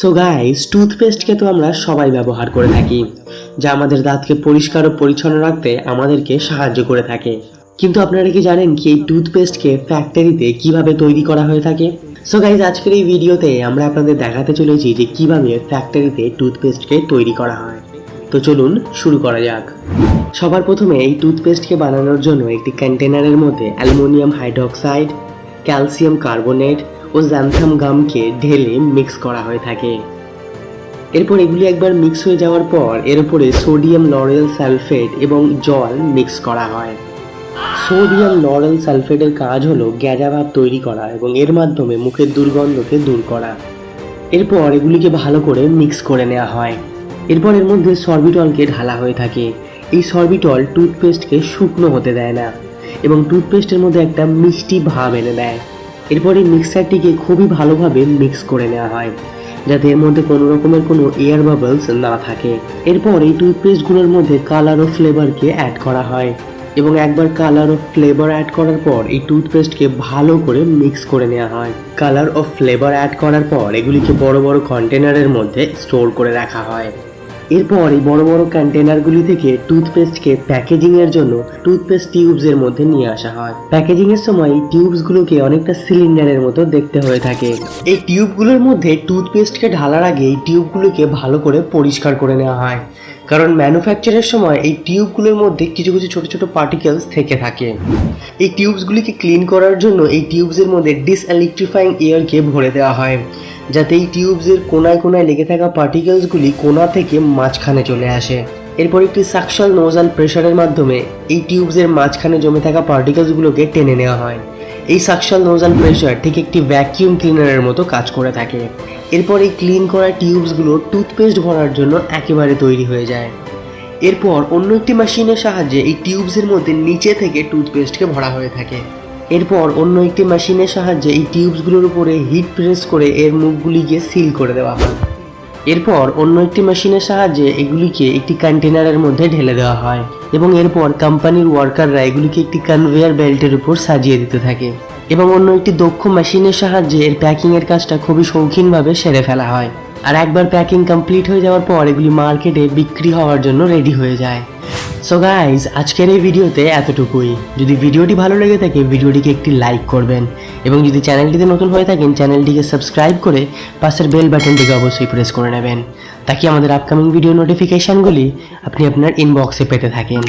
So guys, টুথপেস্টকে তো আমরা সবাই ব্যবহার করে থাকি, যা আমাদের দাঁতকে পরিষ্কার ও পরিচ্ছন্ন রাখতে আমাদেরকে সাহায্য করে থাকে। কিন্তু আপনারা কি জানেন কি এই টুথপেস্টকে ফ্যাক্টরিতে কিভাবে তৈরি করা হয়ে থাকে? সো গাইস, আজকের এই ভিডিওতে আমরা আপনাদের দেখাতে চলেছি যে কিভাবে ফ্যাক্টরিতে টুথপেস্টকে তৈরি করা হয়। তো চলুন শুরু করা যাক। সবার প্রথমে এই টুথপেস্টকে বানানোর জন্য একটি কন্টেনারের মধ্যে অ্যালুমিনিয়াম হাইড্রক্সাইড, ক্যালসিয়াম কার্বনেট ও জ্যান্থাম গামকে ঢেলে মিক্স করা হয়ে থাকে। এরপর এগুলি একবার মিক্স হয়ে যাওয়ার পর এর উপরে সোডিয়াম লরেল সালফেট এবং জল মিক্স করা হয়। সোডিয়াম লরেল সালফেটের কাজ হলো গ্যাজা ভাব তৈরি করা এবং এর মাধ্যমে মুখের দুর্গন্ধকে দূর করা। এরপর এগুলিকে ভালো করে মিক্স করে নেওয়া হয়। এরপর এর মধ্যে সরবিটলকে ঢালা হয়ে থাকে। এই সরবিটল টুথপেস্টকে শুকনো হতে দেয় না এবং টুথপেস্টের মধ্যে একটা মিষ্টি ভাব এনে দেয়। এরপর এই মিক্সারটিকে খুবই ভালোভাবে মিক্স করে নেওয়া হয় যাতে এর মধ্যে কোনো রকমের কোনো এয়ার বাবলস না থাকে। এরপর এই টুথপেস্টগুলোর মধ্যে কালার ও ফ্লেভারকে অ্যাড করা হয় এবং একবার কালার ও ফ্লেভার অ্যাড করার পর এই টুথপেস্টকে ভালো করে মিক্স করে নেওয়া হয়। কালার ও ফ্লেভার অ্যাড করার পর এগুলিকে বড় বড় কন্টেনারের মধ্যে স্টোর করে রাখা হয়। এরপর এই বড় বড় কন্টেনারগুলি থেকে টুথপেস্টকে প্যাকেজিং এর জন্য টুথপেস্ট টিউবস এর মধ্যে নিয়ে আসা হয়। প্যাকেজিং এর সময় এই টিউবসগুলোকে অনেকটা সিলিন্ডারের মতো দেখতে হয়ে থাকে। এই টিউবগুলোর মধ্যে টুথপেস্টকে ঢালার আগে এই টিউবগুলোকে ভালো করে পরিষ্কার করে নেওয়া হয়, কারণ ম্যানুফ্যাকচারের সময় এই টিউবগুলোর মধ্যে কিছু কিছু ছোট ছোট পার্টিকেলস থেকে থাকে। এই টিউবসগুলিকে ক্লিন করার জন্য এই টিউবসের মধ্যে ডিসইলেকট্রিফাইং এয়ারকে ভরে দেওয়া হয় যাতে এই টিউবসের কোনায় কোনায় লেগে থাকা পার্টিকেলসগুলি কোনা থেকে মাঝখানে চলে আসে। এরপর একটি সাকশন নোজাল প্রেসারের মাধ্যমে এই টিউবসের মাঝখানে জমে থাকা পার্টিকেলসগুলোকে টেনে নেওয়া হয়। এই সাকশন নোজাল প্রেসার ঠিক একটি ভ্যাকিউম ক্লিনারের মতো কাজ করে থাকে। এরপর এই ক্লিন করা টিউবসগুলো টুথপেস্ট ভরার জন্য একেবারে তৈরি হয়ে যায়। এরপর অন্য একটি মেশিনের সাহায্যে এই টিউবসের মধ্যে নিচে থেকে টুথপেস্টকে ভরা হয়ে থাকে। এরপর অন্য একটি মেশিনের সাহায্যে এই টিউবসগুলোর উপরে হিট প্রেস করে এর মুখগুলিকে সিল করে দেওয়া হয়। এরপর অন্য একটি মেশিনের সাহায্যে এগুলিকে একটি কন্টেনারের মধ্যে ঢেলে দেওয়া হয় এবং এরপর কোম্পানির ওয়ার্কাররা এগুলিকে একটি কনভেয়ার বেল্টের উপর সাজিয়ে দিতে থাকে এবং অন্য একটি দক্ষ মেশিনের সাহায্যে এর প্যাকিংয়ের কাজটা খুবই শৌখিনভাবে সেরে ফেলা হয়। আর একবার প্যাকিং কমপ্লিট হয়ে যাওয়ার পর এগুলি মার্কেটে বিক্রি হওয়ার জন্য রেডি হয়ে যায়। সো গাইজ, আজকের এই ভিডিওতে এতটুকুই। যদি ভিডিওটি ভালো লেগে থাকে ভিডিওটিকে একটি লাইক করবেন এবং যদি চ্যানেলটিতে নতুন হয়ে থাকেন চ্যানেলটিকে সাবস্ক্রাইব করে পাশের বেল বাটনটিকে অবশ্যই প্রেস করে নেবেন, তাকে আমাদের আপকামিং ভিডিও নোটিফিকেশানগুলি আপনি আপনার ইনবক্সে পেতে থাকেন।